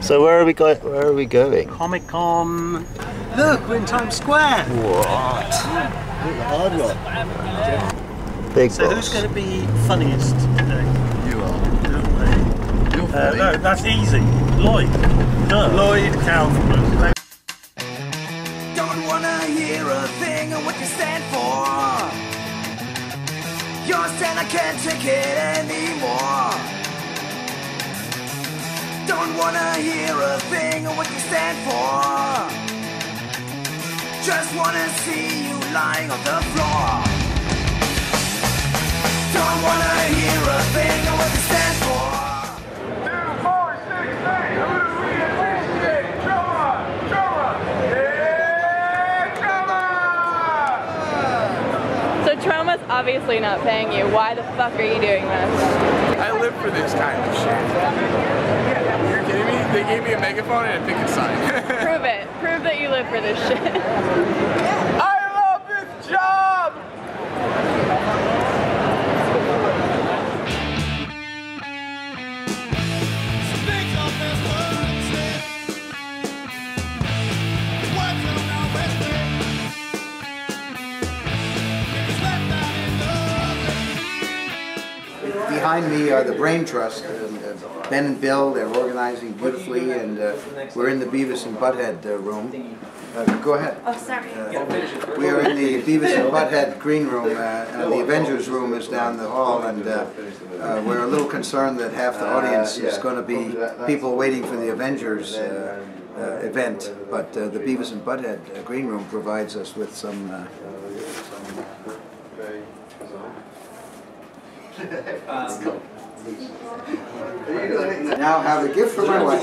So where are we going? Where are we going? Comic Con. Look, we're in Times Square. What? Hard one. Big So boss. who's going to be funniest today? You are. You're funny. No, that's easy. Lloyd. No. Lloyd Kaufman. Don't wanna hear a thing of what you stand for. Your stand, I can't take it anymore. Don't wanna hear a thing of what you stand for. Just wanna see you lying on the floor. Don't wanna hear a thing of what you stand for. 2, 4, 6, 8. Who do we appreciate? Troma! Troma! Yeah! Troma! So Troma's obviously not paying you. Why the fuck are you doing this? I live for this kind of shit. You're kidding me? They gave me a megaphone and a picket sign. Prove it. Prove that you live for this shit. I love this job! Behind me are the Brain Trust. Ben and Bill, they're organizing beautifully, and we're in the Beavis and Butthead room. Go ahead. Oh, sorry. We are in the Beavis and Butthead green room. The Avengers room is down the hall, and we're a little concerned that half the audience is going to be people waiting for the Avengers event. But the Beavis and Butthead green room provides us with some. Now have a gift for my wife.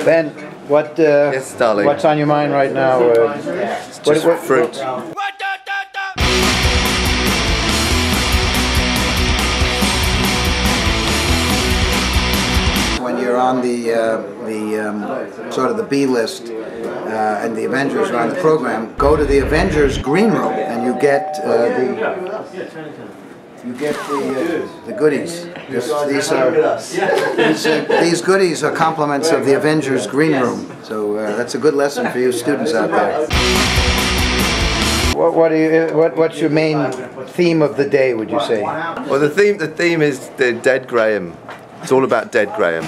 Ben, Yes, darling. what's on your mind right now? Just fruit. When you're on the sort of the B list and the Avengers are on the program, go to the Avengers green room and you get the goodies. These goodies are compliments of the Avengers green room. So that's a good lesson for you students out there. What's your main theme of the day, would you say? Well, the theme is the dead Graham. It's all about dead Graham.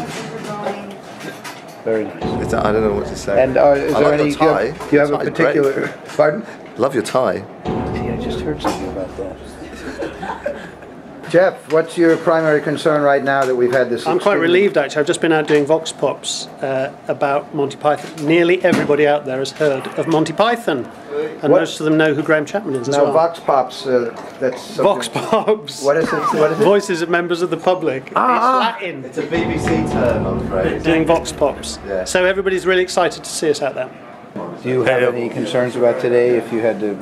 Very nice. I don't know what to say. And is there any? Tie. Do you have a particular? Pardon? Love your tie. See, I just heard something about that. Jeff, what's your primary concern right now that we've had this? I'm quite relieved actually. I've just been out doing Vox Pops about Monty Python. Nearly everybody out there has heard of Monty Python. And most of them know who Graham Chapman is as well. Now, Vox Pops, that's Vox Pops. What is it? What is it? Voices of members of the public. It's Latin. It's a BBC term, I'm afraid. Doing Vox Pops. Yeah. So everybody's really excited to see us out there. Do you have any concerns about today? If you had to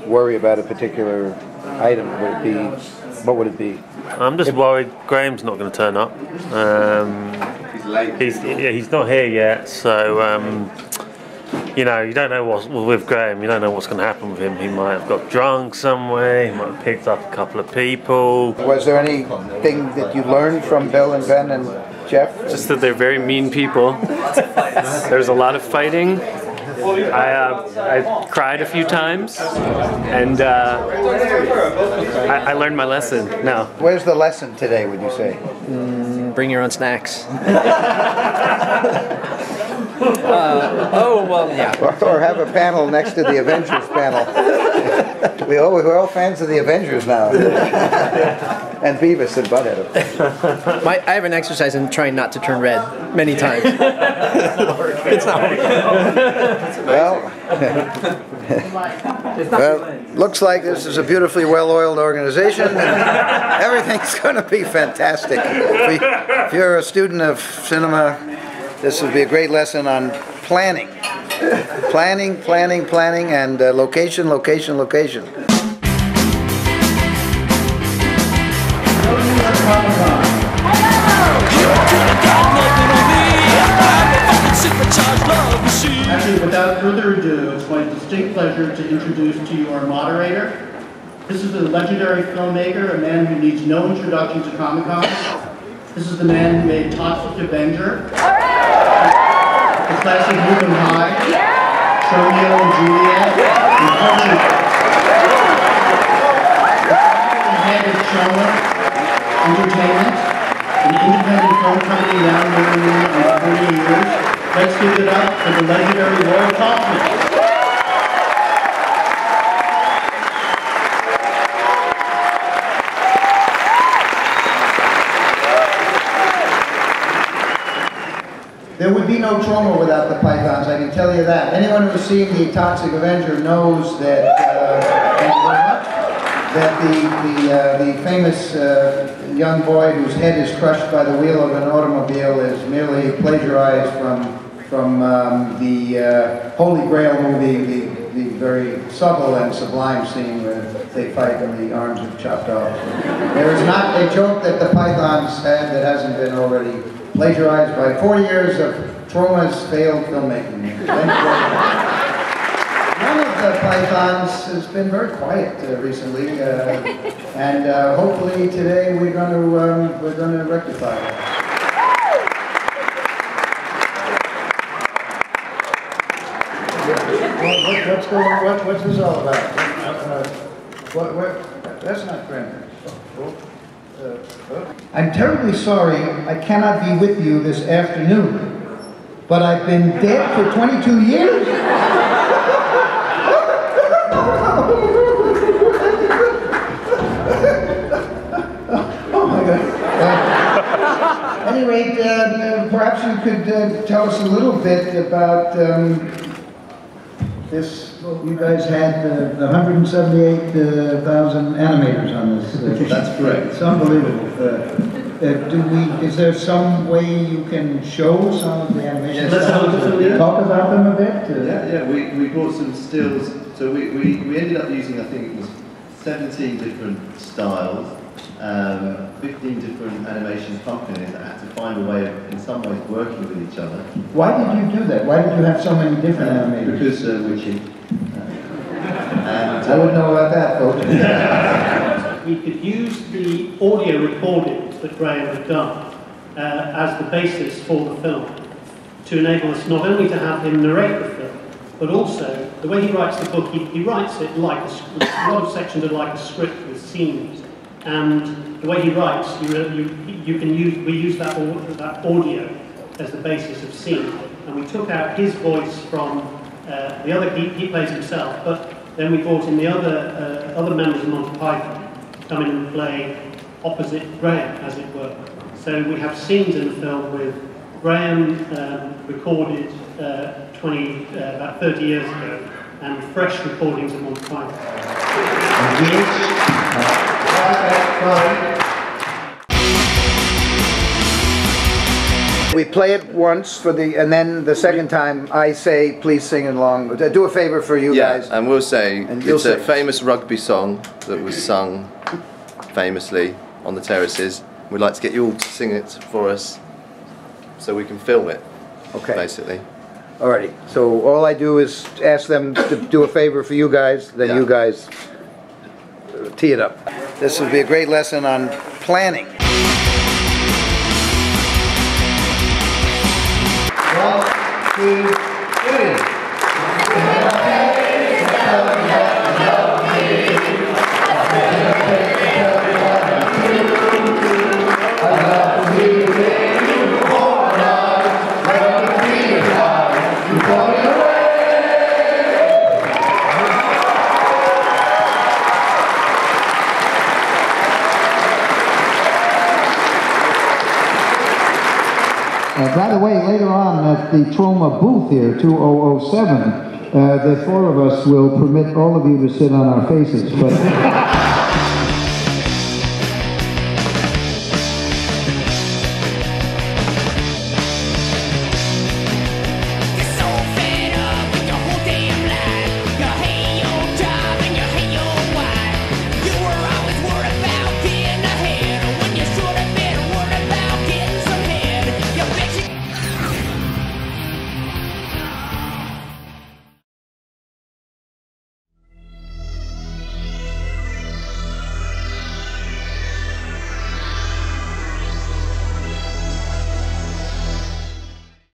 worry about a particular item, what would it be? I'm just worried Graham's not going to turn up. He's late. He's not here yet, so you know, you don't know what's with Graham. You don't know what's going to happen with him. He might have got drunk somewhere. He might have picked up a couple of people. Was there anything that you learned from Bill and Ben and Jeff? Just that they're very mean people. There's a lot of fighting. I cried a few times, and I learned my lesson. No. Where's the lesson today, would you say? Bring your own snacks. Oh, well, yeah. Or have a panel next to the Avengers panel. We're all fans of the Avengers now. And Beavis and Butthead. I have an exercise in trying not to turn red many times. It's not working. Well, looks like this is a beautifully well-oiled organization, and everything's going to be fantastic. If you're a student of cinema, this would be a great lesson on planning. Planning, and location. Actually, without further ado, it's going to distinct pleasure to introduce to you our moderator. This is the legendary filmmaker, a man who needs no introduction to Comic-Con. This is the man who made Toxic Avenger, the classic Luke and High, Romeo and Juliet, and Culture. The head of Troma Entertainment, an independent film company now nearly 40 years. Let's give it up for the legendary Lloyd Kaufman. There would be no Troma without the Pythons, I can tell you that. Anyone who's seen the Toxic Avenger knows that, the famous young boy whose head is crushed by the wheel of an automobile is merely plagiarized from the Holy Grail movie, the very subtle and sublime scene where they fight and the arms are chopped off. There is not a joke that the Pythons had that hasn't been already plagiarized by 4 years of Troma's failed filmmaking. None of the Pythons has been very quiet recently, and hopefully today we're going to rectify that. What's going on? What's this all about? That's not cranberry. I'm terribly sorry I cannot be with you this afternoon, but I've been dead for 22 years. Oh my God. Anyway, perhaps you could tell us a little bit about this. You guys had 178,000 animators on this. That's correct. It's unbelievable. Is there some way you can show some of the animations? Yes, talk about them a bit? Yeah, we brought some stills. So we ended up using, I think it was 17 different styles, 15 different animation companies that had to find a way of, in some ways, working with each other. Why did you do that? Why did you have so many different animators? Because we're cheap. I wouldn't know about that, folks. We could use the audio recordings that Graham had done as the basis for the film to enable us not only to have him narrate the film, but also the way he writes the book, he writes it like a script. A lot of sections are like a script with scenes, and the way he writes, we use that audio as the basis of scene, and we took out his voice from the other. He plays himself, but then we brought in the other members of Monty Python to come in and play opposite Graham, as it were. So we have scenes in the film with Graham recorded about 30 years ago, and fresh recordings of Monty Python. We play it once for and then the second time I say, please sing along. Do a favor for you guys. Yeah, and we'll say, it's a famous rugby song that was sung famously on the terraces. We'd like to get you all to sing it for us so we can film it, basically. Alrighty, so all I do is ask them to do a favor for you guys, then you guys tee it up. This would be a great lesson on planning. 1, 2, 3. By the way, later on at the Troma booth here, 2007, the 4 of us will permit all of you to sit on our faces. But